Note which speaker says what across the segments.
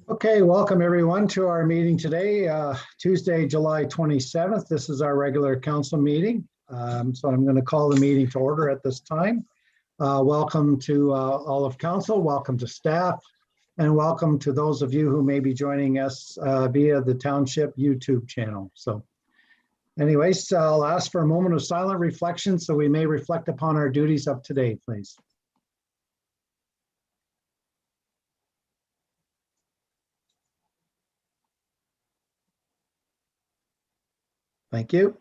Speaker 1: Okay, welcome everyone to our meeting today, Tuesday, July 27th. This is our regular council meeting. So I'm going to call the meeting to order at this time. Welcome to all of council, welcome to staff, and welcome to those of you who may be joining us via the Township YouTube channel. So anyways, I'll ask for a moment of silent reflection so we may reflect upon our duties of today, please. Thank you.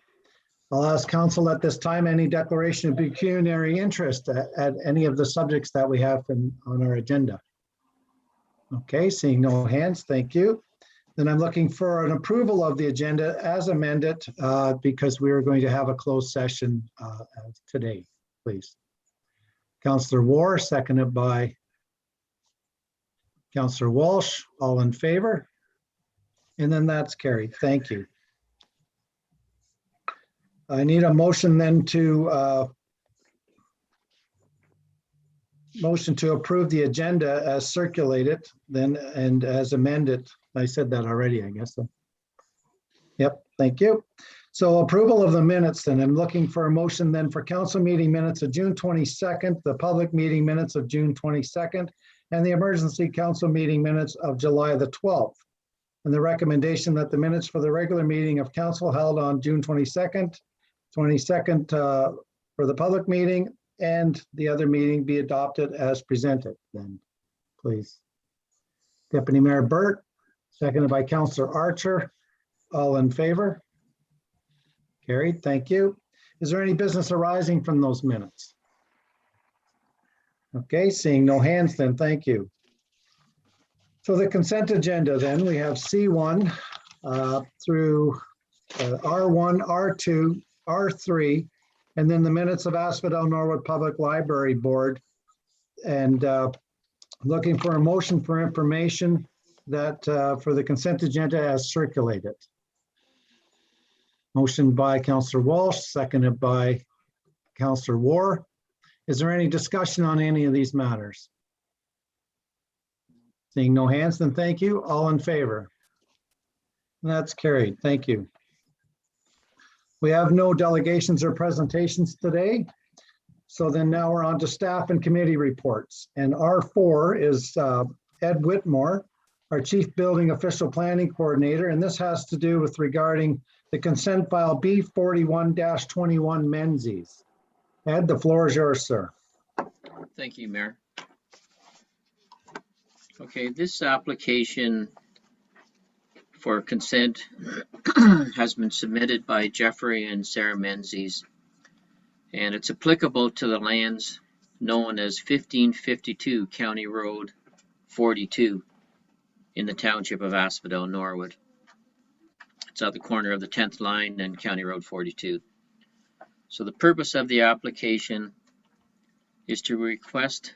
Speaker 1: I'll ask council at this time any declaration of pecuniary interest at any of the subjects that we have on our agenda. Okay, seeing no hands, thank you. Then I'm looking for an approval of the agenda as amended because we are going to have a closed session today, please. Councillor War, seconded by Councillor Walsh, all in favor? And then that's carried, thank you. I need a motion then to approve the agenda as circulated then and as amended. I said that already, I guess. Yep, thank you. So approval of the minutes then. I'm looking for a motion then for council meeting minutes of June 22nd, the public meeting minutes of June 22nd, and the emergency council meeting minutes of July the 12th. And the recommendation that the minutes for the regular meeting of council held on June 22nd for the public meeting and the other meeting be adopted as presented then, please. Deputy Mayor Burt, seconded by Councillor Archer, all in favor? Carried, thank you. Is there any business arising from those minutes? Okay, seeing no hands then, thank you. So the consent agenda then, we have C1 through R1, R2, R3, and then the minutes of Asphodel-Norwood Public Library Board, and looking for a motion for information that for the consent agenda as circulated. Motion by Councillor Walsh, seconded by Councillor War. Is there any discussion on any of these matters? Seeing no hands, then thank you. All in favor? That's carried. Thank you. We have no delegations or presentations today. So then now we're on to staff and committee reports. And R4 is Ed Whitmore, our Chief Building Official Planning Coordinator. And this has to do with regarding the consent file B41-21 Menzies. Ed, the floor is yours, sir.
Speaker 2: Thank you, Mayor. Okay, this application for consent has been submitted by Jeffrey and Sarah Menzies, and it's applicable to the lands known as 1552 County Road 42 in the township of Asphodel-Norwood. It's at the corner of the 10th line and County Road 42. So the purpose of the application is to request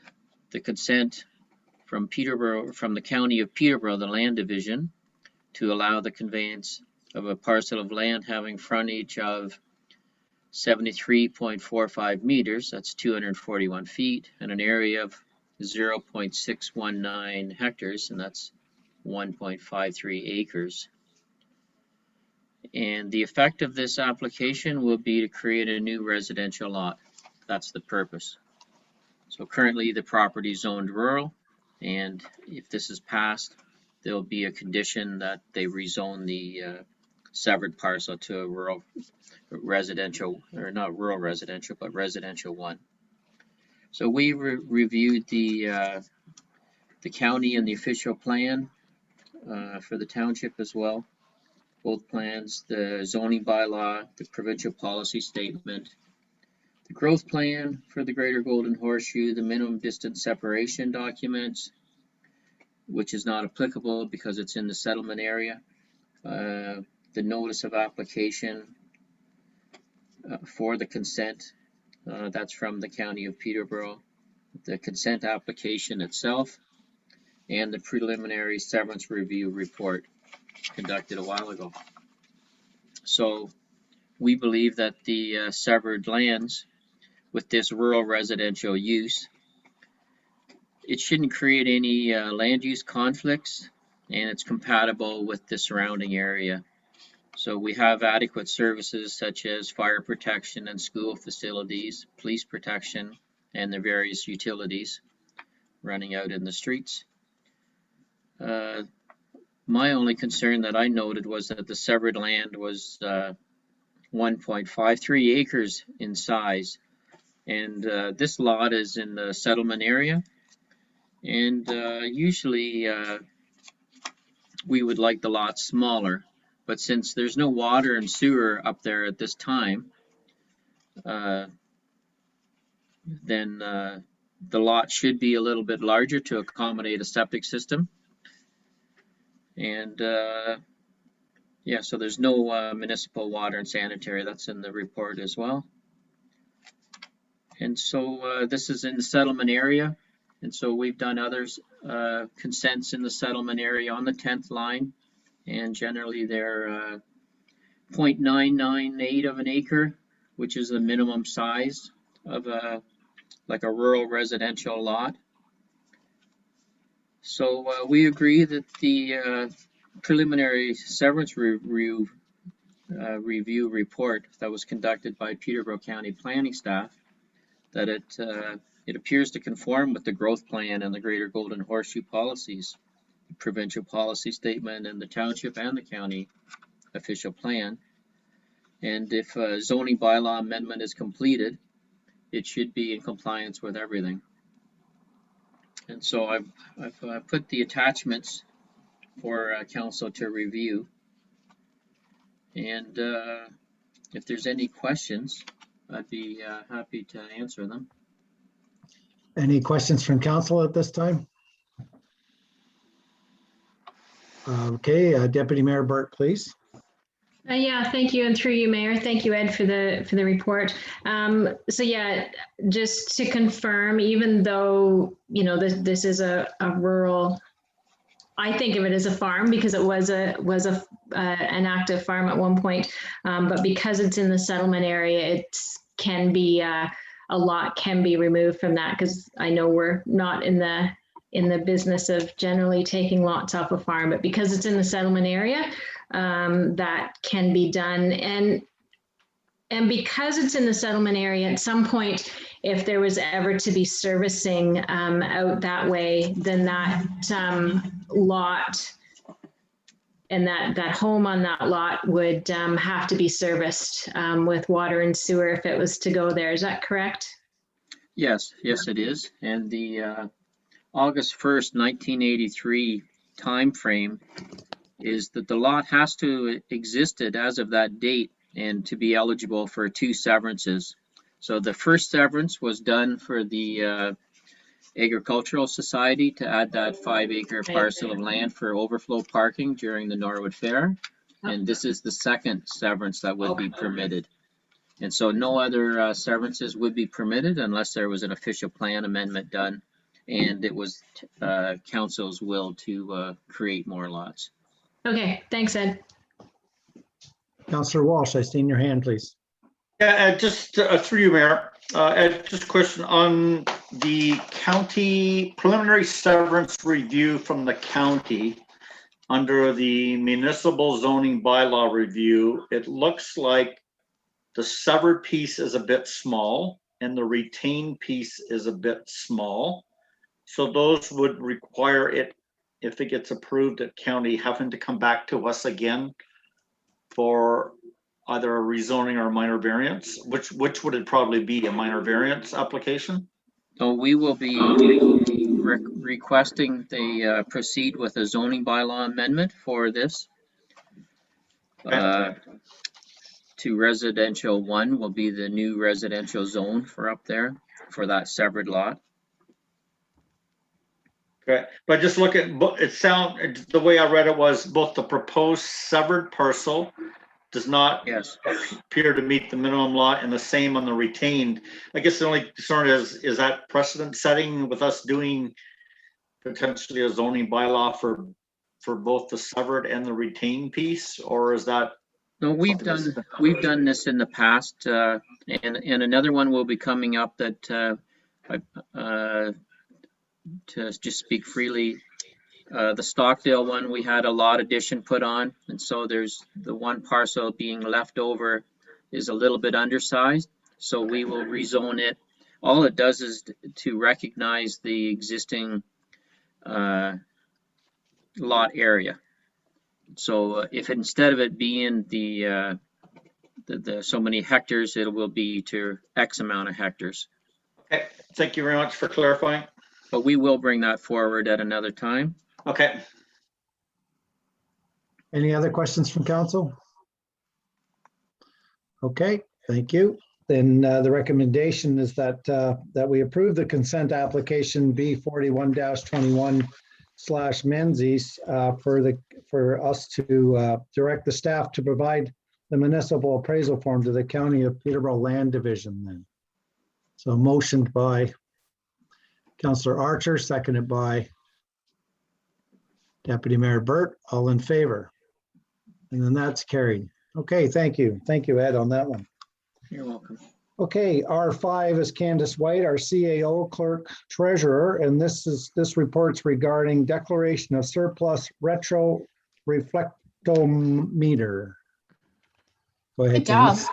Speaker 2: the consent from Peterborough, from the County of Peterborough, the Land Division, to allow the conveyance of a parcel of land having frontage of 73.45 meters, that's 241 feet, and an area of 0.619 hectares, and that's 1.53 acres. And the effect of this application will be to create a new residential lot. That's the purpose. So currently the property is zoned rural, and if this is passed, there'll be a condition that they rezone the severed parcel to a rural residential, or not rural residential, but residential one. So we reviewed the county and the official plan for the township as well. Both plans, the zoning bylaw, the provincial policy statement, the growth plan for the Greater Golden Horseshoe, the minimum distance separation documents, which is not applicable because it's in the settlement area, the notice of application for the consent, that's from the County of Peterborough, the consent application itself, and the preliminary severance review report conducted a while ago. So we believe that the severed lands with this rural residential use, it shouldn't create any land use conflicts and it's compatible with the surrounding area. So we have adequate services such as fire protection and school facilities, police protection, and the various utilities running out in the streets. My only concern that I noted was that the severed land was 1.53 acres in size, and this lot is in the settlement area, and usually we would like the lot smaller, but since there's no water and sewer up there at this time, then the lot should be a little bit larger to accommodate a septic system. And yeah, so there's no municipal water and sanitary. That's in the report as well. And so this is in the settlement area. And so we've done others consents in the settlement area on the 10th line. And generally they're 0.998 of an acre, which is the minimum size of like a rural residential lot. So we agree that the preliminary severance review report that was conducted by Peterborough County planning staff, that it appears to conform with the growth plan and the Greater Golden Horseshoe policies, the provincial policy statement, and the township and the county official plan. And if a zoning bylaw amendment is completed, it should be in compliance with everything. And so I've put the attachments for council to review. And if there's any questions, I'd be happy to answer them.
Speaker 1: Any questions from council at this time? Okay, Deputy Mayor Burke, please.
Speaker 3: Yeah, thank you, and through you, Mayor. Thank you, Ed, for the report. So yeah, just to confirm, even though this is a rural, I think of it as a farm because it was an active farm at one point, but because it's in the settlement area, it can be a lot can be removed from that, because I know we're not in the business of generally taking lots off a farm, but because it's in the settlement area, that can be done. And because it's in the settlement area, at some point, if there was ever to be servicing out that way, then that lot and that home on that lot would have to be serviced with water and sewer if it was to go there. Is that correct?
Speaker 2: Yes, it is. And the August 1st, 1983 time frame is that the lot has to existed as of that date and to be eligible for 2 severances. So the first severance was done for the Agricultural Society to add that 5-acre parcel of land for overflow parking during the Norwood Fair. And this is the second severance that would be permitted. And so no other severances would be permitted unless there was an official plan amendment done and it was council's will to create more lots.
Speaker 3: Okay, thanks, Ed.
Speaker 1: Councillor Walsh, I seen your hand, please.
Speaker 4: Yeah, Ed, just through you, Mayor. Ed, just a question on the county preliminary severance review from the county under the municipal zoning bylaw review. It looks like the severed piece is a bit small and the retained piece is a bit small. So those would require it, if it gets approved at county, having to come back to us again for either a rezoning or a minor variance. Which would it probably be, a minor variance application?
Speaker 2: So we will be requesting they proceed with a zoning bylaw amendment for this. To residential 1 will be the new residential zone for up there for that severed lot.
Speaker 4: Okay, but just look at it. The way I read it was both the proposed severed parcel does not appear to meet the minimum lot, and the same on the retained. I guess the only concern is that precedent setting with us doing potentially a zoning bylaw for both the severed and the retained piece, or is that?
Speaker 2: No, we've done this in the past, and another one will be coming up that to just speak freely. The Stockdale one, we had a lot addition put on, and so there's the one parcel being left over is a little bit undersized, so we will rezone it. All it does is to recognize the existing lot area. So if instead of it being the so many hectares, it will be to X amount of hectares.
Speaker 4: Okay, thank you very much for clarifying.
Speaker 2: But we will bring that forward at another time.
Speaker 4: Okay,
Speaker 1: Any other questions from council? Okay, thank you. Then the recommendation is that that we approve the consent application B41-21/Menzies for us to direct the staff to provide the municipal appraisal form to the County of Peterborough Land Division then. So motioned by Councillor Archer, seconded by Deputy Mayor Burt, all in favor. And then that's carried. Okay, thank you. Thank you, Ed, on that one.
Speaker 2: You're welcome.
Speaker 1: Okay, R5 is Candace White, our CAO clerk treasurer, and this report's regarding declaration of surplus retro reflectometer. Go ahead.
Speaker 5: Good job.
Speaker 1: Candace.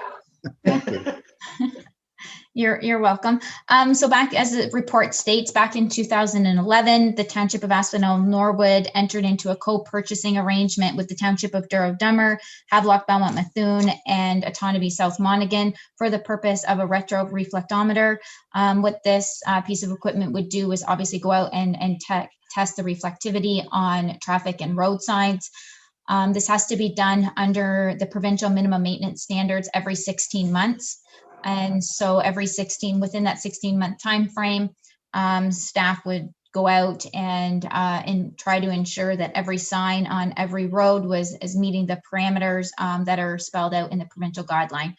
Speaker 1: Thank you.
Speaker 5: You're welcome. So back, as the report states, back in 2011, the Township of Asphodel-Norwood entered into a co-purchasing arrangement with the Township of Durrow-Dummer, Havelock, Belmont, Methuen, and Otonabee South Monaghan for the purpose of a retro reflectometer. What this piece of equipment would do is obviously go out and test the reflectivity on traffic and road signs. This has to be done under the provincial minimum maintenance standards every 16 months. And so within that 16-month time frame, staff would go out and try to ensure that every sign on every road is meeting the parameters that are spelled out in the provincial guideline.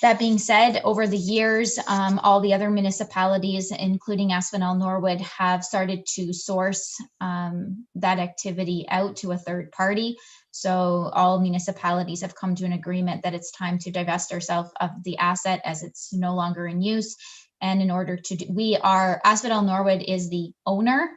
Speaker 5: That being said, over the years, all the other municipalities, including Asphodel-Norwood, have started to source that activity out to a third party. So all municipalities have come to an agreement that it's time to divest ourselves of the asset as it's no longer in use. And in order to Asphodel-Norwood is the owner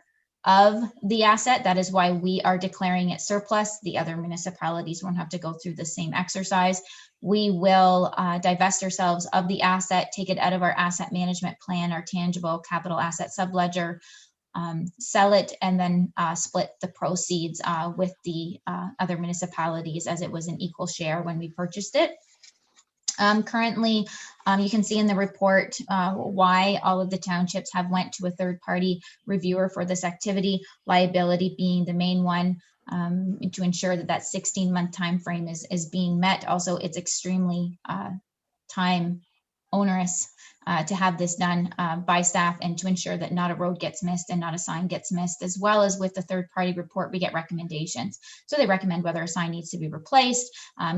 Speaker 5: of the asset. That is why we are declaring it surplus. The other municipalities won't have to go through the same exercise. We will divest ourselves of the asset, take it out of our asset management plan, our tangible capital asset subledger, sell it, and then split the proceeds with the other municipalities as it was an equal share when we purchased it. Currently, you can see in the report why all of the townships have went to a third-party reviewer for this activity, liability being the main one, to ensure that that 16-month time frame is being met. Also, it's extremely time onerous to have this done by staff and to ensure that not a road gets missed and not a sign gets missed, as well as with the third-party report, we get recommendations. So they recommend whether a sign needs to be replaced,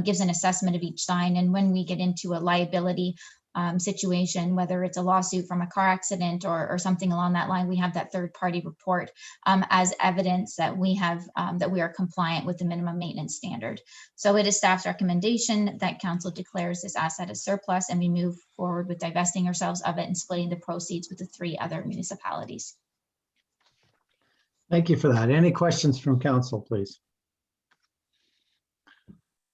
Speaker 5: gives an assessment of each sign. And when we get into a liability situation, whether it's a lawsuit from a car accident or something along that line, we have that third-party report as evidence that we have that we are compliant with the minimum maintenance standard. So it is staff's recommendation that council declares this asset as surplus, and we move forward with divesting ourselves of it and splitting the proceeds with the 3 other municipalities.
Speaker 1: Thank you for that. Any questions from council, please?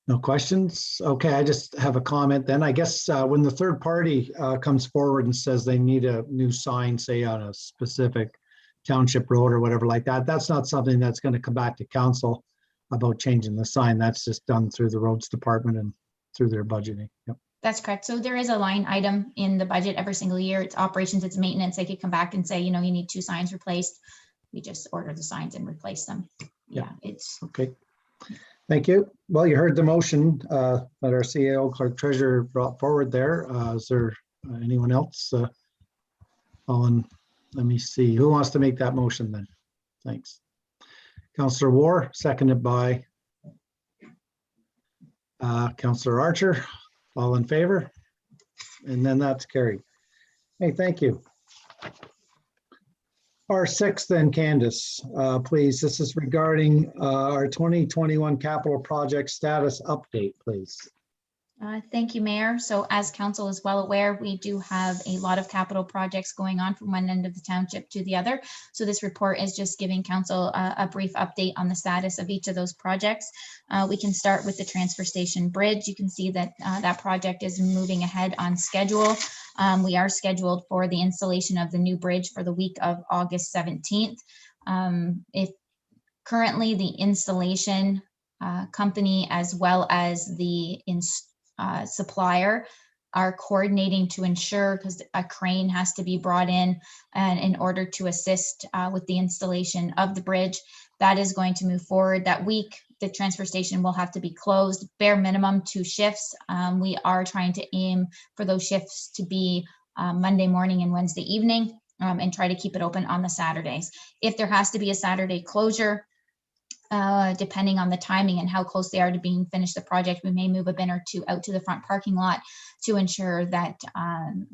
Speaker 1: No questions? Okay, I just have a comment then. I guess when the third party comes forward and says they need a new sign, say on a specific township road or whatever like that, that's not something that's going to come back to council about changing the sign. That's just done through the roads department and through their budgeting. Yep.
Speaker 5: That's correct. So there is a line item in the budget every single year. It's operations, it's maintenance. They could come back and say, you know, you need 2 signs replaced. We just order the signs and replace them. Yeah, it's
Speaker 1: okay. Thank you. Well, you heard the motion that our CAO clerk treasurer brought forward there. Is there anyone else on? Let me see. Who wants to make that motion then? Thanks. Councillor War, seconded by Councillor Archer. All in favor? And then that's carried. Hey, thank you. R6 then, Candace, please. This is regarding our 2021 capital project status update, please.
Speaker 5: Thank you, Mayor. So as council is well aware, we do have a lot of capital projects going on from one end of the township to the other. So this report is just giving council a brief update on the status of each of those projects. We can start with the transfer station bridge. You can see that that project is moving ahead on schedule. We are scheduled for the installation of the new bridge for the week of August 17th. If currently the installation company as well as the supplier are coordinating to ensure, because a crane has to be brought in order to assist with the installation of the bridge. That is going to move forward that week. The transfer station will have to be closed, bare minimum 2 shifts. We are trying to aim for those shifts to be Monday morning and Wednesday evening, and try to keep it open on the Saturdays. If there has to be a Saturday closure, depending on the timing and how close they are to being finished the project, we may move a bin or 2 out to the front parking lot to ensure that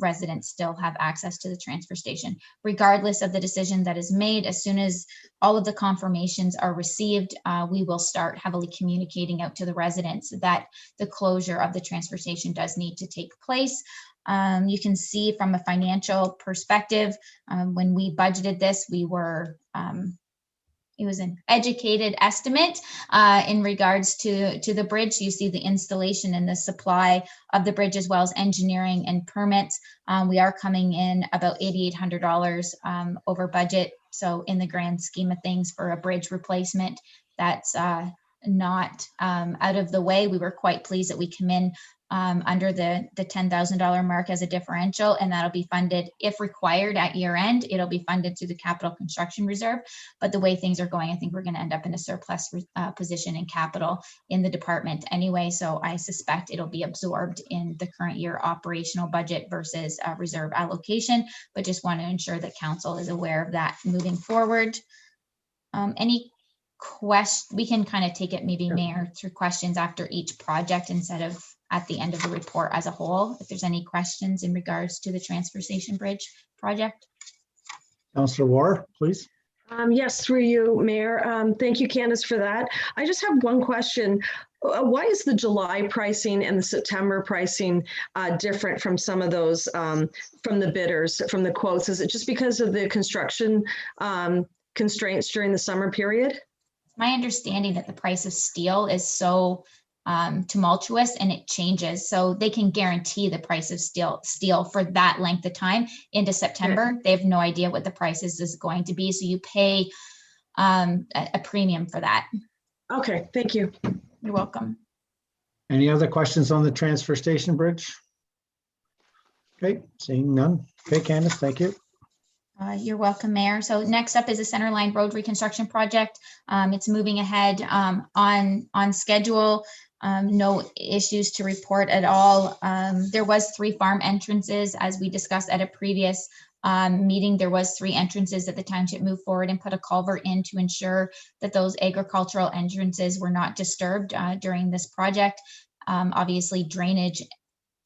Speaker 5: residents still have access to the transfer station. Regardless of the decision that is made, as soon as all of the confirmations are received, we will start heavily communicating out to the residents that the closure of the transfer station does need to take place. You can see from a financial perspective, when we budgeted this, we were it was an educated estimate in regards to the bridge. You see the installation and the supply of the bridge, as well as engineering and permits. We are coming in about $8,800 over budget. So in the grand scheme of things for a bridge replacement, that's not out of the way. We were quite pleased that we come in under the $10,000 mark as a differential, and that'll be funded if required at year end. It'll be funded through the capital construction reserve. But the way things are going, I think we're going to end up in a surplus position in capital in the department anyway. So I suspect it'll be absorbed in the current year operational budget versus reserve allocation, but just want to ensure that council is aware of that moving forward. Any question? We can kind of take it maybe, Mayor, through questions after each project instead of at the end of the report as a whole, if there's any questions in regards to the transfer station bridge project.
Speaker 1: Councillor War, please.
Speaker 6: Yes, through you, Mayor. Thank you, Candace, for that. I just have one question. Why is the July pricing and the September pricing different from some of those, from the bidders, from the quotes? Is it just because of the construction constraints during the summer period?
Speaker 5: It's my understanding that the price of steel is so tumultuous and it changes, so they can guarantee the price of steel for that length of time into September. They have no idea what the price is going to be, so you pay a premium for that.
Speaker 6: Okay, thank you.
Speaker 5: You're welcome.
Speaker 1: Any other questions on the transfer station bridge? Okay, seeing none. Okay, Candace, thank you.
Speaker 5: You're welcome, Mayor. So next up is the Centerline Road reconstruction project. It's moving ahead on schedule. No issues to report at all. There was 3 farm entrances, as we discussed at a previous meeting. There was 3 entrances that the township moved forward and put a culvert in to ensure that those agricultural entrances were not disturbed during this project. Obviously, drainage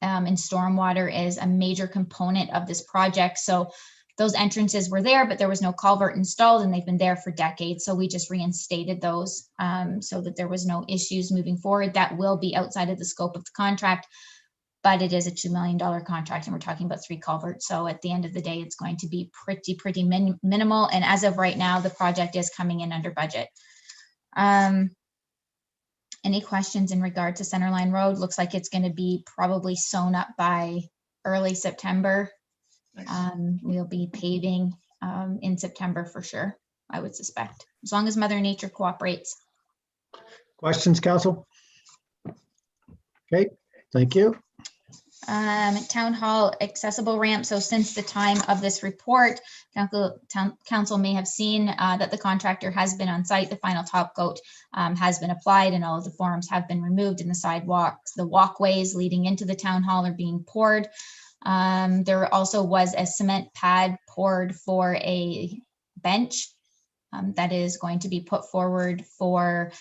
Speaker 5: and stormwater is a major component of this project. So those entrances were there, but there was no culvert installed, and they've been there for decades. So we just reinstated those so that there was no issues moving forward. That will be outside of the scope of the contract, but it is a $2 million contract, and we're talking about 3 culverts. So at the end of the day, it's going to be pretty minimal. And as of right now, the project is coming in under budget. Any questions in regard to Centerline Road? Looks like it's going to be probably sewn up by early September. We'll be paving in September for sure, I would suspect, as long as Mother Nature cooperates.
Speaker 1: Questions, Council? Okay, thank you.
Speaker 5: Town Hall accessible ramp. So since the time of this report, council may have seen that the contractor has been on site. The final top coat has been applied, and all of the forms have been removed, and the sidewalks, the walkways leading into the town hall are being poured. There also was a cement pad poured for a bench that is going to be put forward for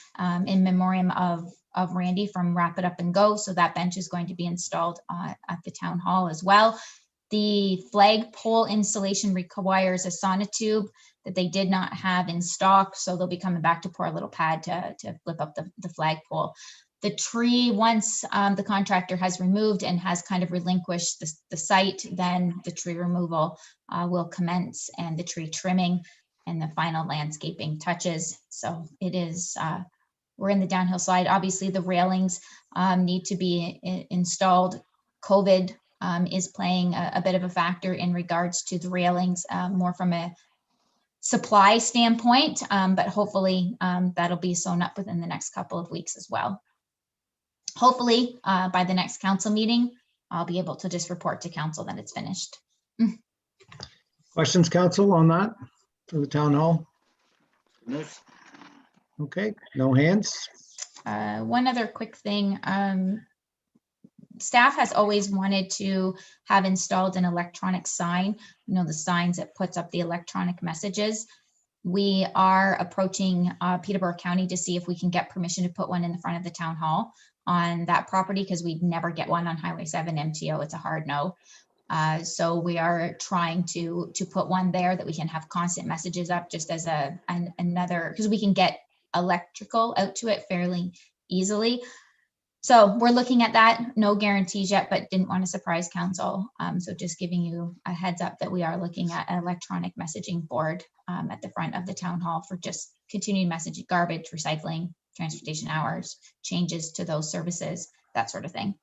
Speaker 5: in memoriam of Randy from Wrap It Up and Go. So that bench is going to be installed at the town hall as well. The flagpole installation requires a sonotube that they did not have in stock, so they'll be coming back to pour a little pad to flip up the flagpole. The tree, once the contractor has removed and has kind of relinquished the site, then the tree removal will commence, and the tree trimming and the final landscaping touches. So it is, we're in the downhill slide. Obviously, the railings need to be installed. COVID is playing a bit of a factor in regards to the railings, more from a supply standpoint, but hopefully that'll be sewn up within the next couple of weeks as well. Hopefully by the next council meeting, I'll be able to just report to council that it's finished.
Speaker 1: Questions, council, on that for the town hall?
Speaker 4: No.
Speaker 1: Okay, no hands.
Speaker 5: One other quick thing. Staff has always wanted to have installed an electronic sign, you know, the signs that puts up the electronic messages. We are approaching Peterborough County to see if we can get permission to put one in the front of the town hall on that property, because we'd never get one on Highway 7 MTO. It's a hard no. So we are trying to put one there that we can have constant messages up, just as another, because we can get electrical out to it fairly easily. So we're looking at that. No guarantees yet, but didn't want to surprise council. So just giving you a heads up that we are looking at an electronic messaging board at the front of the town hall for just continuing messaging, garbage, recycling, transportation hours, changes to those services, that sort of thing.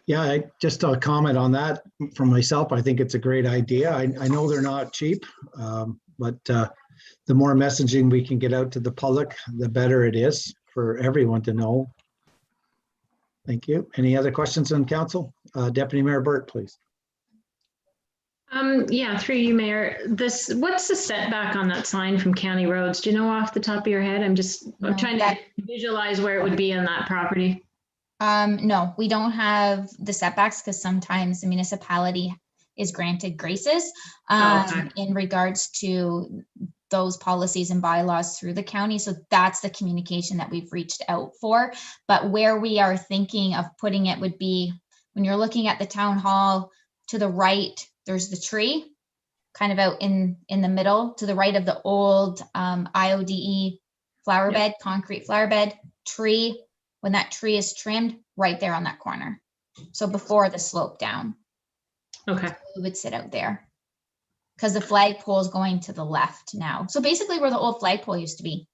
Speaker 1: Yeah, just a comment on that from myself. I think it's a great idea. I know they're not cheap, but the more messaging we can get out to the public, the better it is for everyone to know. Thank you. Any other questions on council? Deputy Mayor Burt, please.
Speaker 3: Yeah, through you, Mayor. What's the setback on that sign from county roads? Do you know off the top of your head? I'm trying to visualize where it would be on that property.
Speaker 5: No, we don't have the setbacks, because sometimes the municipality is granted graces in regards to those policies and bylaws through the county. So that's the communication that we've reached out for. But where we are thinking of putting it would be when you're looking at the town hall, to the right, there's the tree kind of out in the middle, to the right of the old IODE flower bed, concrete flower bed, tree. When that tree is trimmed, right there on that corner. So before the slope down.
Speaker 3: Okay.
Speaker 5: We would sit out there, because the flagpole is going to the left now. So basically where the old flagpole used to be,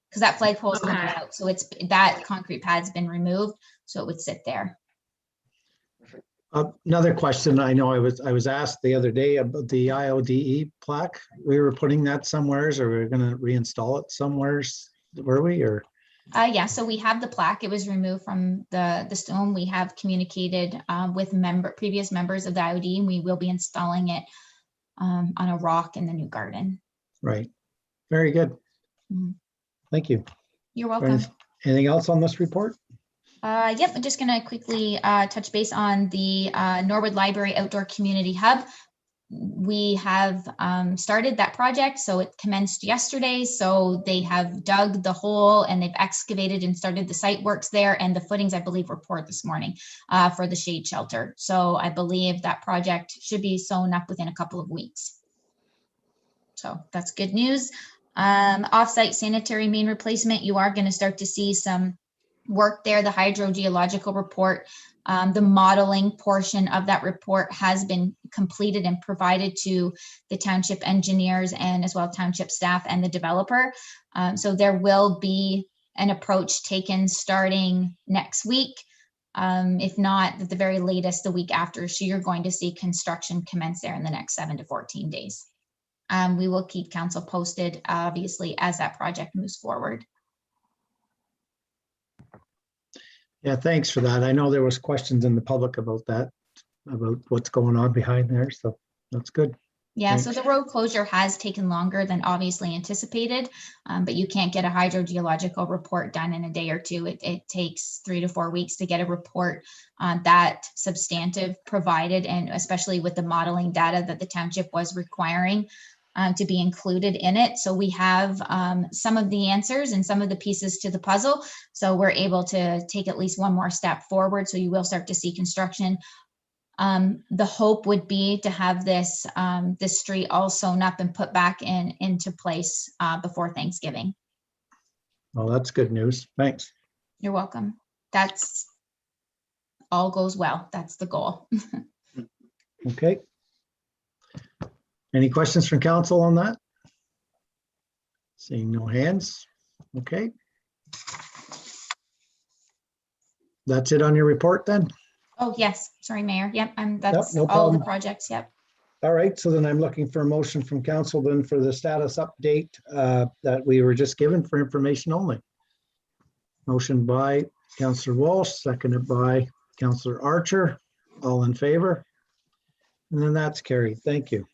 Speaker 5: because that flagpole is coming out. So it's that concrete pad's been removed, so it would sit there.
Speaker 1: Another question. I know I was asked the other day about the IODE plaque. We were putting that somewheres, or we were going to reinstall it somewheres, were we? Or
Speaker 5: Yeah, so we have the plaque. It was removed from the stone. We have communicated with previous members of the IOD, and we will be installing it on a rock in the new garden.
Speaker 1: right. Very good. Thank you.
Speaker 5: You're welcome.
Speaker 1: Anything else on this report?
Speaker 5: Yep, I'm just going to quickly touch base on the Norwood Library Outdoor Community Hub. We have started that project, so it commenced yesterday. So they have dug the hole and they've excavated and started the site works there, and the footings, I believe, were poured this morning for the shade shelter. So I believe that project should be sewn up within a couple of weeks. So that's good news. Offsite sanitary main replacement, you are going to start to see some work there. The hydrogeological report, the modeling portion of that report has been completed and provided to the township engineers and as well township staff and the developer. So there will be an approach taken starting next week, if not at the very latest the week after. So you're going to see construction commence there in the next 7 to 14 days. We will keep council posted, obviously, as that project moves forward.
Speaker 1: Yeah, thanks for that. I know there was questions in the public about that, about what's going on behind there. So that's good.
Speaker 5: Yeah, so the road closure has taken longer than obviously anticipated, but you can't get a hydrogeological report done in a day or two. It takes 3 to 4 weeks to get a report that substantive provided, and especially with the modeling data that the township was requiring to be included in it. So we have some of the answers and some of the pieces to the puzzle. So we're able to take at least one more step forward. So you will start to see construction. The hope would be to have this street all sewn up and put back into place before Thanksgiving.
Speaker 1: Well, that's good news. Thanks.
Speaker 5: You're welcome. That's all goes well. That's the goal.
Speaker 1: Okay. Any questions from council on that? Seeing no hands. Okay. That's it on your report then?
Speaker 5: Oh, yes. Sorry, Mayor. Yep. That's
Speaker 1: no
Speaker 5: all the
Speaker 1: problem.
Speaker 5: projects. Yep.
Speaker 1: All right, so then I'm looking for a motion from council then for the status update that we were just given for information only. Motion by Councillor Walsh, seconded by Councillor Archer. All in favor? And then that's carried. Thank you.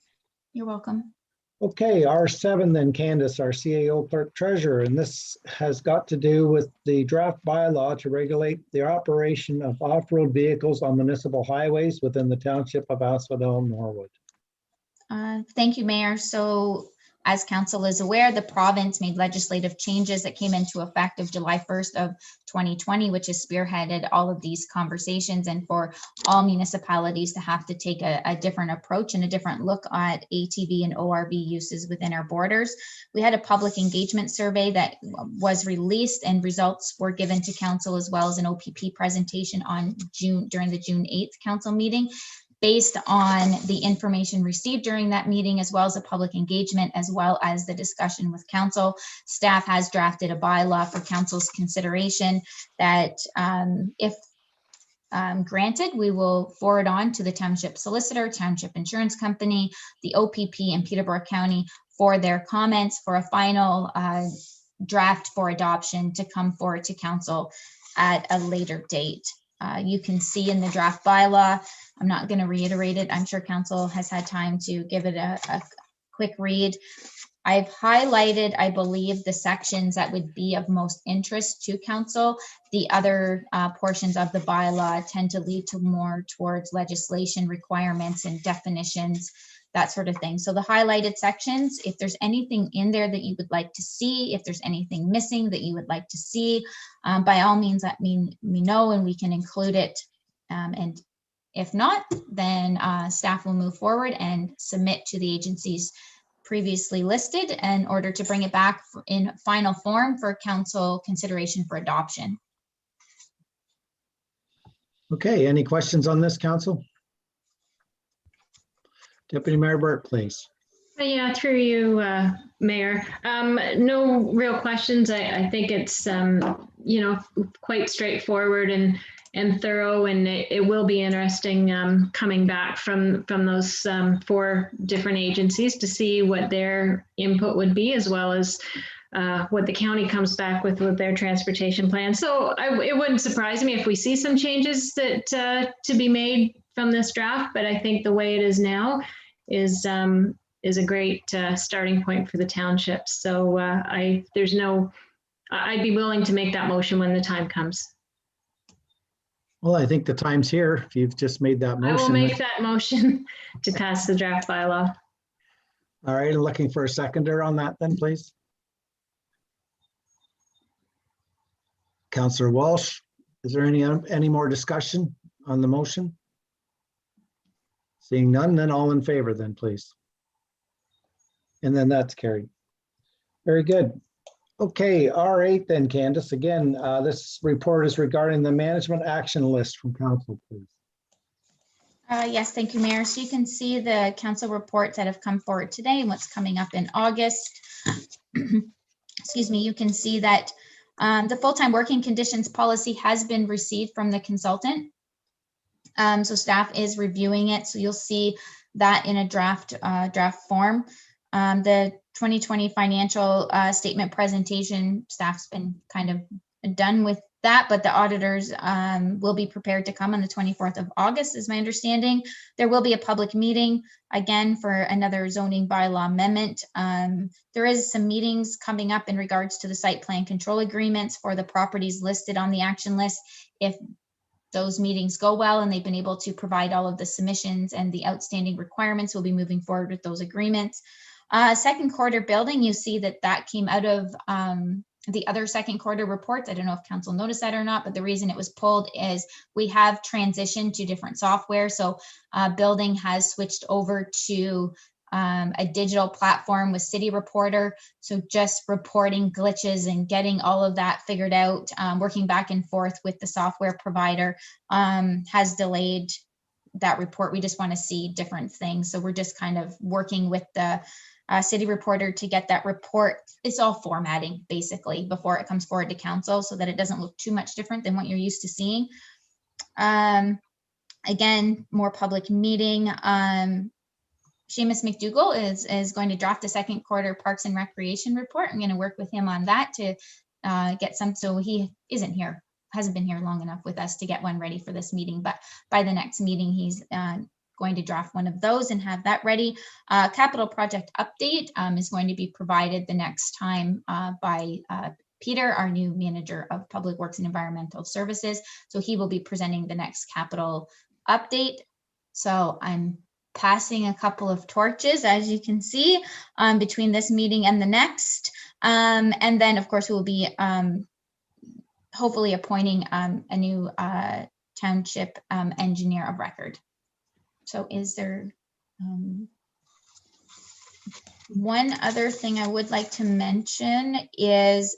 Speaker 5: You're welcome.
Speaker 1: Okay, R7 then, Candace, our CAO clerk treasurer, and this has got to do with the draft bylaw to regulate the operation of off-road vehicles on municipal highways within the township of Asphodel-Norwood.
Speaker 5: Thank you, Mayor. So as council is aware, the province made legislative changes that came into effect of July 1st of 2020, which has spearheaded all of these conversations, and for all municipalities to have to take a different approach and a different look at ATV and ORV uses within our borders. We had a public engagement survey that was released, and results were given to council, as well as an OPP presentation during the June 8th council meeting. Based on the information received during that meeting, as well as the public engagement, as well as the discussion with council, staff has drafted a bylaw for council's consideration that if granted, we will forward on to the township solicitor, township insurance company, the OPP, and Peterborough County for their comments for a final draft for adoption to come forward to council at a later date. You can see in the draft bylaw, I'm not going to reiterate it. I'm sure council has had time to give it a quick read. I've highlighted, I believe, the sections that would be of most interest to council. The other portions of the bylaw tend to lead to more towards legislation requirements and definitions, that sort of thing. So the highlighted sections, if there's anything in there that you would like to see, if there's anything missing that you would like to see, by all means, let me know and we can include it. And if not, then staff will move forward and submit to the agencies previously listed in order to bring it back in final form for council consideration for adoption.
Speaker 1: Okay, any questions on this, council? Deputy Mayor Burt, please.
Speaker 3: Yeah, through you, Mayor. No real questions. I think it's, quite straightforward and thorough, and it will be interesting coming back from those 4 different agencies to see what their input would be, as well as what the county comes back with their transportation plan. So it wouldn't surprise me if we see some changes that to be made from this draft, but I think the way it is now is a great starting point for the township. So I'd be willing to make that motion when the time comes.
Speaker 1: Well, I think the time's here. If you've just made that motion.
Speaker 3: I will make that motion to pass the draft bylaw.
Speaker 1: All right, I'm looking for a seconder on that then, please. Councillor Walsh, is there any more discussion on the motion? Seeing none, then all in favor then, please. And then that's carried. Very good. Okay, R8 then, Candace. Again, this report is regarding the management action list from council, please.
Speaker 5: Yes, thank you, Mayor. So you can see the council reports that have come forward today and what's coming up in August. Excuse me, you can see that the full-time working conditions policy has been received from the consultant. So staff is reviewing it. So you'll see that in a draft form. The 2020 financial statement presentation, staff's been kind of done with that, but the auditors will be prepared to come on the 24th of August, is my understanding. There will be a public meeting again for another zoning bylaw amendment. There is some meetings coming up in regards to the site plan control agreements for the properties listed on the action list. If those meetings go well and they've been able to provide all of the submissions and the outstanding requirements, we'll be moving forward with those agreements. Second quarter building, you see that came out of the other second quarter reports. I don't know if council noticed that or not, but the reason it was pulled is we have transitioned to different software. So building has switched over to a digital platform with City Reporter. So just reporting glitches and getting all of that figured out, working back and forth with the software provider has delayed that report. We just want to see different things. So we're just kind of working with the City Reporter to get that report. It's all formatting basically before it comes forward to council so that it doesn't look too much different than what you're used to seeing. Again, more public meeting. Seamus McDougall is going to draft the second quarter Parks and Recreation report. I'm going to work with him on that to get some, so he hasn't been here long enough with us to get one ready for this meeting, but by the next meeting, he's going to draft one of those and have that ready. Capital project update is going to be provided the next time by Peter, our new manager of Public Works and Environmental Services. So he will be presenting the next capital update. So I'm passing a couple of torches, as you can see, between this meeting and the next. And then, of course, we'll be hopefully appointing a new township engineer of record. So is there one other thing I would like to mention is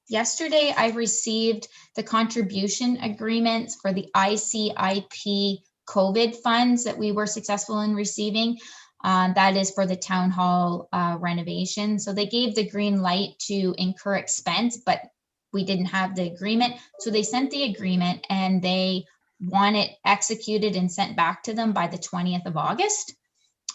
Speaker 5: yesterday I received the contribution agreements for the ICIP COVID funds that we were successful in receiving. That is for the town hall renovation. So they gave the green light to incur expense, but we didn't have the agreement. So they sent the agreement and they want it executed and sent back to them by the 20th of August.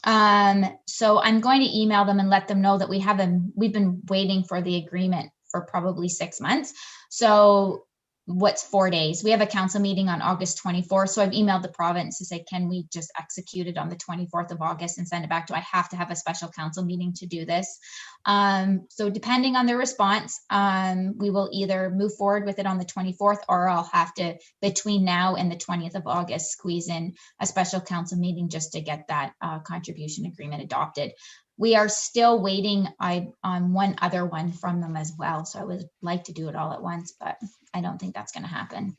Speaker 5: So I'm going to email them and let them know that we've been waiting for the agreement for probably 6 months. So what's 4 days? We have a council meeting on August 24th. So I've emailed the province to say, can we just execute it on the 24th of August and send it back? Do I have to have a special council meeting to do this? So depending on their response, we will either move forward with it on the 24th, or I'll have to, between now and the 20th of August, squeeze in a special council meeting just to get that contribution agreement adopted. We are still waiting on one other one from them as well. So I would like to do it all at once, but I don't think that's going to happen.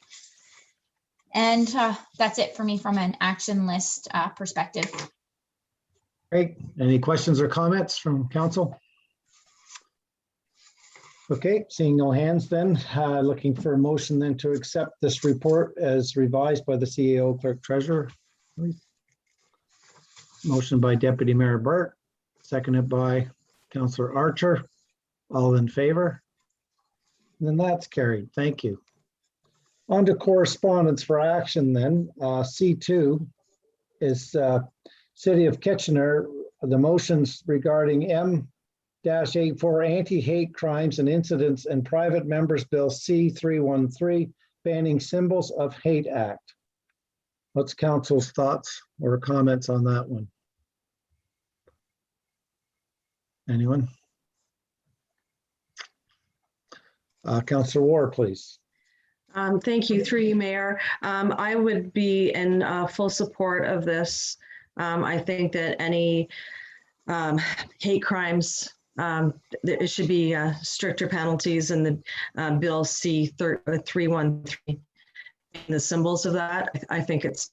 Speaker 5: And that's it for me from an action list perspective.
Speaker 1: Great. Any questions or comments from council? Okay, seeing no hands then, looking for a motion then to accept this report as revised by the CEO Clerk Treasurer. Motion by Deputy Mayor Burt, seconded by Councillor Archer. All in favor? And then that's carried. Thank you. On to correspondence for action then. C2 is City of Kitchener, the motions regarding M-84 anti-hate crimes and incidents and private members bill C313 banning symbols of hate act. What's council's thoughts or comments on that one? Anyone? Councillor Ward, please.
Speaker 6: Thank you, through you, Mayor. I would be in full support of this. I think that any hate crimes, there should be stricter penalties in the bill C313, the symbols of that. I think it's.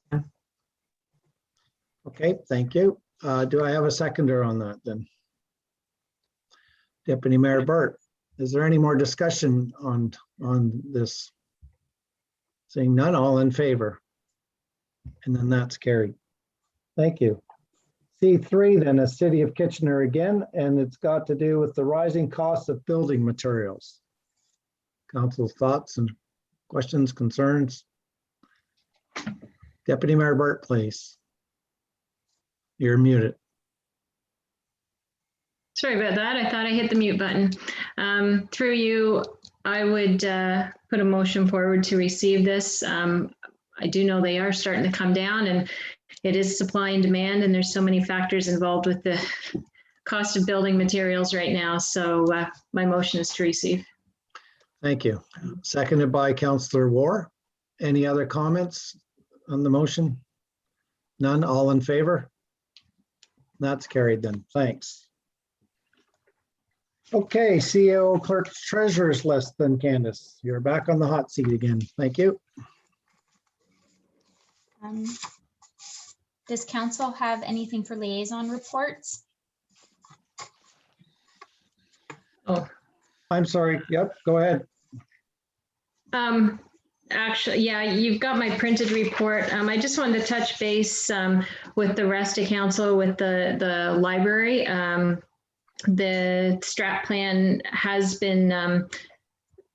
Speaker 1: Okay, thank you. Do I have a seconder on that then? Deputy Mayor Burt, is there any more discussion on this? Seeing none, all in favor? And then that's carried. Thank you. C3 then is City of Kitchener again, and it's got to do with the rising costs of building materials. Council's thoughts and questions, concerns? Deputy Mayor Burt, please. You're muted.
Speaker 3: Sorry about that. I thought I hit the mute button. Through you, I would put a motion forward to receive this. I do know they are starting to come down, and it is supply and demand, and there's so many factors involved with the cost of building materials right now. So my motion is to receive.
Speaker 1: Thank you. Seconded by Councillor War. Any other comments on the motion? None, all in favor? That's carried then. Thanks. Okay, CEO Clerk Treasurer's list then, Candace. You're back on the hot seat again. Thank you.
Speaker 5: Does council have anything for liaison reports?
Speaker 3: Oh,
Speaker 1: I'm sorry. Yep, go ahead.
Speaker 3: actually, yeah, you've got my printed report. I just wanted to touch base with the rest of council with the library. The strat plan has been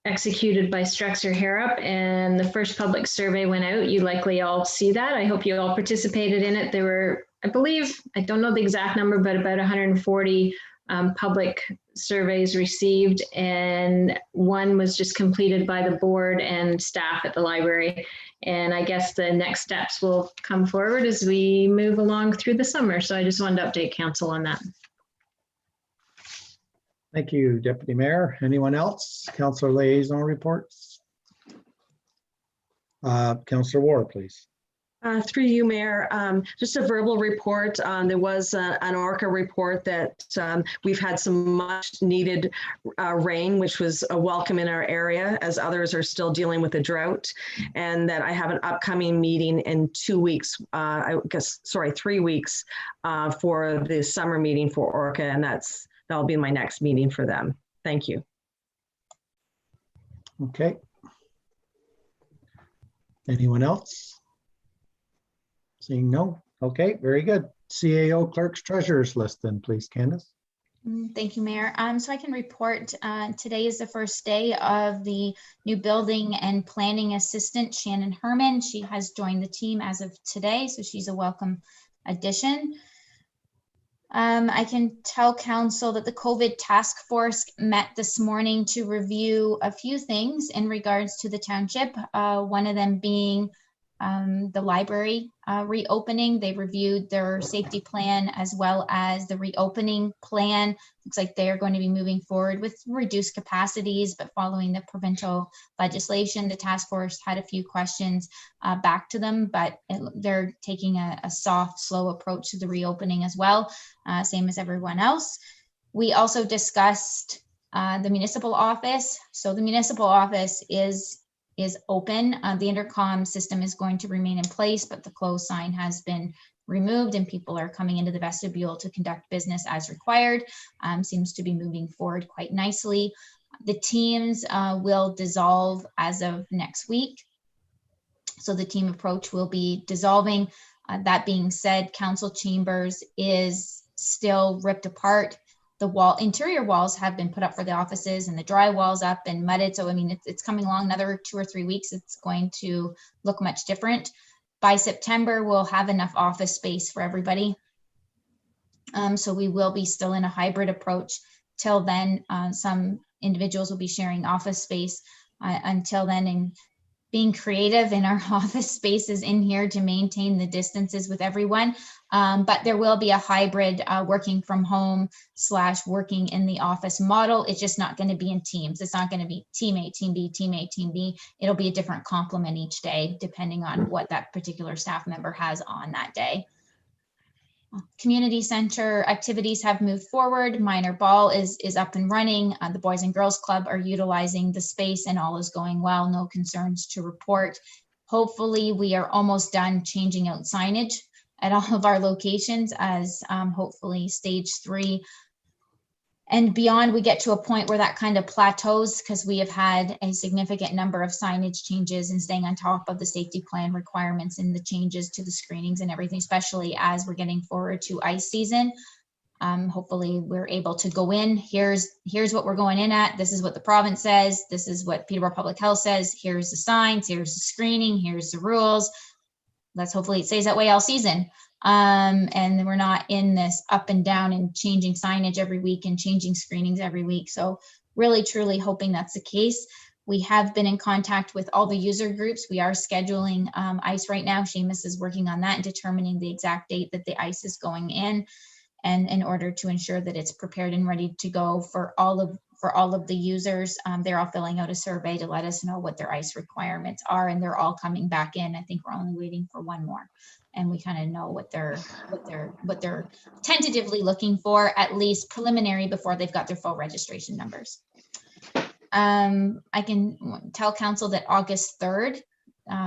Speaker 3: executed by Strexer Harrop, and the first public survey went out. You likely all see that. I hope you all participated in it. There were, I believe, I don't know the exact number, but about 140 public surveys received, and one was just completed by the board and staff at the library. And I guess the next steps will come forward as we move along through the summer. So I just wanted to update council on that.
Speaker 1: Thank you, Deputy Mayor. Anyone else? Councilor liaison reports. Councilor Ward, please.
Speaker 6: Through you, Mayor, just a verbal report. There was an ORCA report that we've had some much needed rain, which was a welcome in our area as others are still dealing with a drought, and that I have an upcoming meeting in 2 weeks, I guess, sorry, 3 weeks for the summer meeting for ORCA, and that'll be my next meeting for them. Thank you.
Speaker 1: Okay. Anyone else? Seeing no. Okay, very good. CAO clerk's treasurer's list then, please, Candace.
Speaker 5: Thank you, Mayor. So I can report today is the first day of the new building and planning assistant, Shannon Herman. She has joined the team as of today, so she's a welcome addition. I can tell council that the COVID task force met this morning to review a few things in regards to the township. One of them being the library reopening. They reviewed their safety plan as well as the reopening plan. Looks like they're going to be moving forward with reduced capacities, but following the provincial legislation, the task force had a few questions back to them, but they're taking a soft, slow approach to the reopening as well, same as everyone else. We also discussed the municipal office. So the municipal office is open. The intercom system is going to remain in place, but the closed sign has been removed and people are coming into the vestibule to conduct business as required. Seems to be moving forward quite nicely. The teams will dissolve as of next week. So the team approach will be dissolving. That being said, council chambers is still ripped apart. The interior walls have been put up for the offices and the dry walls up and mudded. So, I mean, it's coming along another 2 or 3 weeks. It's going to look much different. By September, we'll have enough office space for everybody. So we will be still in a hybrid approach. Till then, some individuals will be sharing office space until then, and being creative in our office spaces in here to maintain the distances with everyone. But there will be a hybrid working from home / working in the office model. It's just not going to be in teams. It's not going to be team A, team B, team A, team B. It'll be a different complement each day, depending on what that particular staff member has on that day. Community center activities have moved forward. Minor ball is up and running. The Boys and Girls Club are utilizing the space and all is going well. No concerns to report. Hopefully we are almost done changing out signage at all of our locations as hopefully stage 3 and beyond, we get to a point where that kind of plateaus, because we have had a significant number of signage changes and staying on top of the safety plan requirements and the changes to the screenings and everything, especially as we're getting forward to ice season. Hopefully we're able to go in. Here's what we're going in at. This is what the province says. This is what Peterborough Public Health says. Here's the signs. Here's the screening. Here's the rules. Let's hopefully it stays that way all season. And we're not in this up and down and changing signage every week and changing screenings every week. So really, truly hoping that's the case. We have been in contact with all the user groups. We are scheduling ice right now. Seamus is working on that and determining the exact date that the ice is going in, and in order to ensure that it's prepared and ready to go for all of the users. They're all filling out a survey to let us know what their ice requirements are, and they're all coming back in. I think we're only waiting for one more, and we kind of know what they're tentatively looking for, at least preliminary, before they've got their full registration numbers. I can tell council that August 3rd,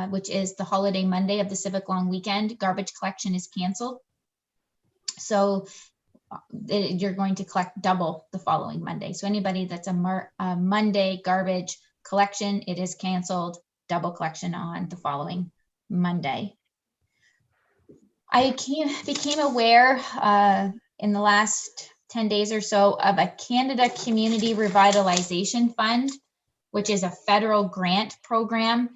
Speaker 5: which is the holiday Monday of the Civic Long Weekend, garbage collection is canceled. So you're going to collect double the following Monday. So anybody that's a Monday garbage collection, it is canceled, double collection on the following Monday. I became aware in the last 10 days or so of a Canada Community Revitalization Fund, which is a federal grant program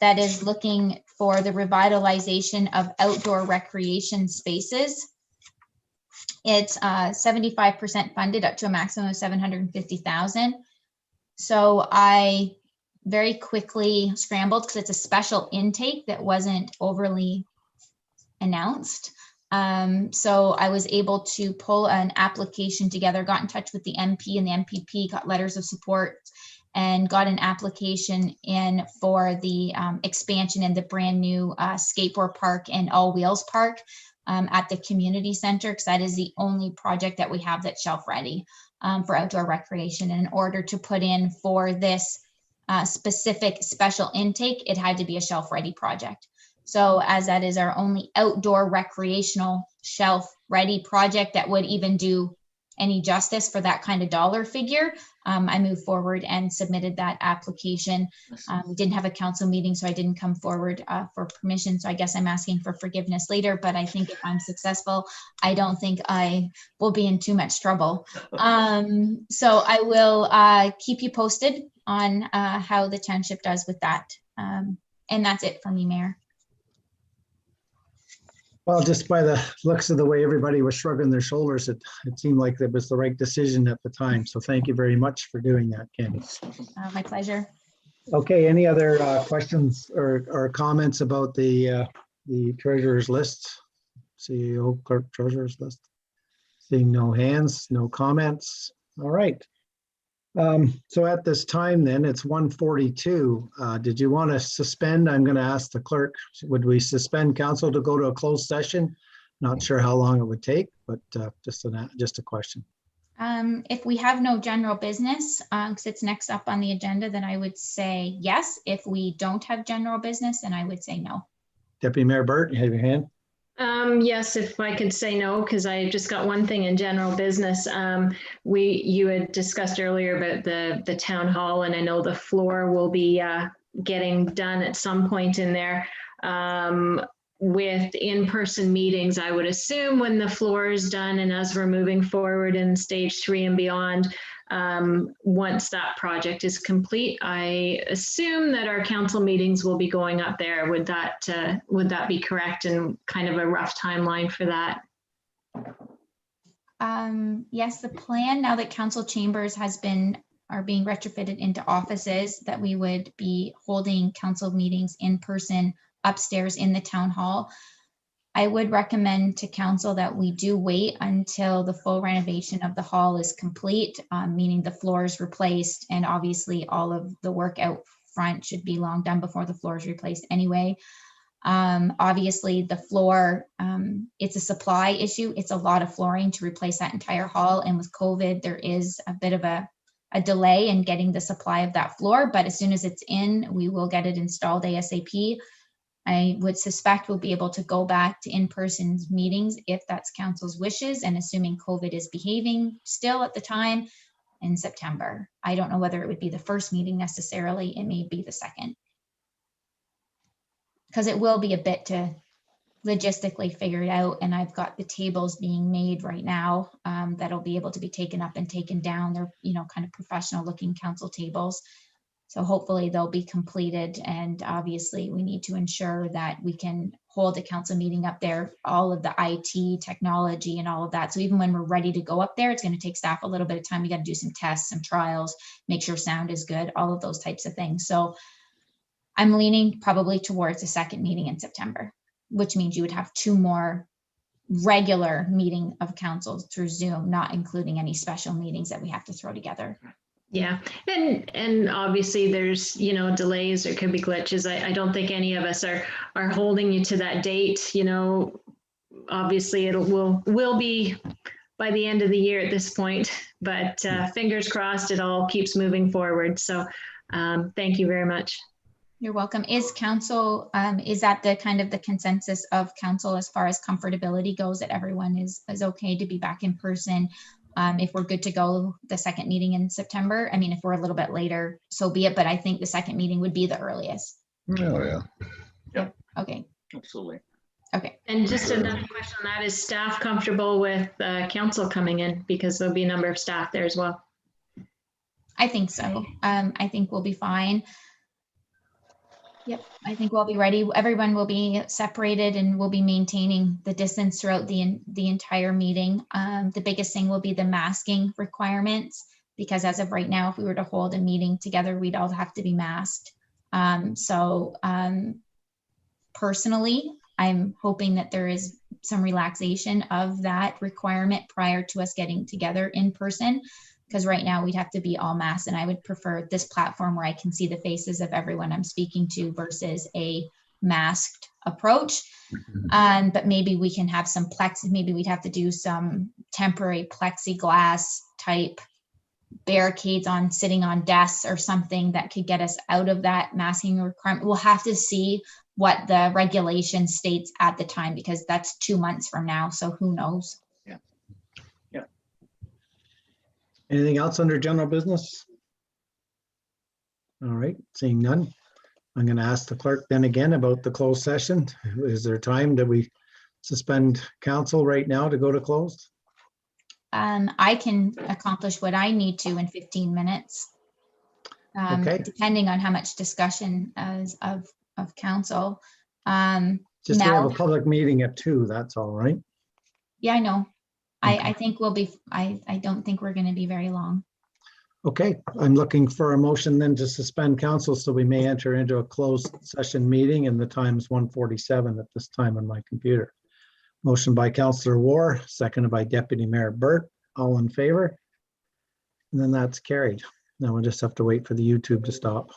Speaker 5: that is looking for the revitalization of outdoor recreation spaces. It's 75% funded up to a maximum of $750,000. So I very quickly scrambled because it's a special intake that wasn't overly announced. So I was able to pull an application together, got in touch with the MP and the MPP, got letters of support, and got an application in for the expansion in the brand new skateboard park and all wheels park at the community center, because that is the only project that we have that's shelf ready for outdoor recreation. And in order to put in for this specific special intake, it had to be a shelf ready project. So as that is our only outdoor recreational shelf ready project that would even do any justice for that kind of dollar figure, I moved forward and submitted that application. We didn't have a council meeting, so I didn't come forward for permission. So I guess I'm asking for forgiveness later, but I think if I'm successful, I don't think I will be in too much trouble. So I will keep you posted on how the township does with that. And that's it for me, Mayor.
Speaker 1: Well, just by the looks of the way everybody was shrugging their shoulders, it seemed like it was the right decision at the time. So thank you very much for doing that, Candice.
Speaker 5: My pleasure.
Speaker 1: Okay, any other questions or comments about the treasurer's list? CEO, clerk, treasurer's list? Seeing no hands, no comments. All right. So at this time then, it's 1:42. Did you want to suspend? I'm going to ask the clerk, would we suspend council to go to a closed session? Not sure how long it would take, but just a question.
Speaker 5: If we have no general business, because it's next up on the agenda, then I would say yes. If we don't have general business, then I would say no.
Speaker 1: Deputy Mayor Burt, you have your hand?
Speaker 3: Yes, if I could say no, because I just got one thing in general business. You had discussed earlier about the town hall, and I know the floor will be getting done at some point in there. With in-person meetings, I would assume when the floor is done and as we're moving forward in stage 3 and beyond, once that project is complete, I assume that our council meetings will be going up there. Would that be correct, and kind of a rough timeline for that?
Speaker 5: Yes, the plan now that council chambers are being retrofitted into offices, that we would be holding council meetings in person upstairs in the town hall. I would recommend to council that we do wait until the full renovation of the hall is complete, meaning the floor is replaced, and obviously all of the work out front should be long done before the floor is replaced anyway. Obviously the floor, it's a supply issue. It's a lot of flooring to replace that entire hall, and with COVID, there is a bit of a delay in getting the supply of that floor, but as soon as it's in, we will get it installed ASAP. I would suspect we'll be able to go back to in-person meetings if that's council's wishes, and assuming COVID is behaving still at the time, in September. I don't know whether it would be the first meeting necessarily. It may be the second, because it will be a bit to logistically figure it out. And I've got the tables being made right now that'll be able to be taken up and taken down. They're, kind of professional looking council tables. So hopefully they'll be completed, and obviously we need to ensure that we can hold a council meeting up there, all of the IT technology and all of that. So even when we're ready to go up there, it's going to take staff a little bit of time. We got to do some tests, some trials, make sure sound is good, all of those types of things. So I'm leaning probably towards a second meeting in September, which means you would have 2 more regular meeting of council through Zoom, not including any special meetings that we have to throw together.
Speaker 3: Yeah, and obviously there's delays, there could be glitches. I don't think any of us are holding you to that date. Obviously it will be by the end of the year at this point, but fingers crossed it all keeps moving forward. So thank you very much.
Speaker 5: You're welcome. Is council, is that the kind of the consensus of council as far as comfortability goes, that everyone is okay to be back in person? If we're good to go the second meeting in September, I mean, if we're a little bit later, so be it, but I think the second meeting would be the earliest.
Speaker 7: Oh, yeah.
Speaker 5: Okay,
Speaker 4: Absolutely.
Speaker 5: okay.
Speaker 3: And just another question on that, is staff comfortable with council coming in? Because there'll be a number of staff there as well.
Speaker 5: I think so. I think we'll be fine. Yep, I think we'll be ready. Everyone will be separated and we'll be maintaining the distance throughout the entire meeting. The biggest thing will be the masking requirements, because as of right now, if we were to hold a meeting together, we'd all have to be masked. Personally, I'm hoping that there is some relaxation of that requirement prior to us getting together in person. Because right now we'd have to be all masked, and I would prefer this platform where I can see the faces of everyone I'm speaking to versus a masked approach. But maybe we can have some maybe we'd have to do some temporary plexiglass type barricades on sitting on desks or something that could get us out of that masking requirement. We'll have to see what the regulation states at the time, because that's 2 months from now. So who knows?
Speaker 1: Anything else under general business? All right, seeing none. I'm going to ask the clerk then again about the closed session. Is there time that we suspend council right now to go to closed?
Speaker 5: I can accomplish what I need to in 15 minutes.
Speaker 1: Okay.
Speaker 5: Depending on how much discussion of council.
Speaker 1: Just we have a
Speaker 5: Mel?
Speaker 1: public meeting at 2, that's all right.
Speaker 5: Yeah, I know.
Speaker 1: Okay.
Speaker 5: I think we'll be, I don't think we're going to be very long.
Speaker 1: Okay, I'm looking for a motion then to suspend council so we may enter into a closed session meeting, and the time's 1:47 at this time on my computer. Motion by Councillor War, seconded by Deputy Mayor Burt. All in favor? And then that's carried. Now we'll just have to wait for the YouTube to stop.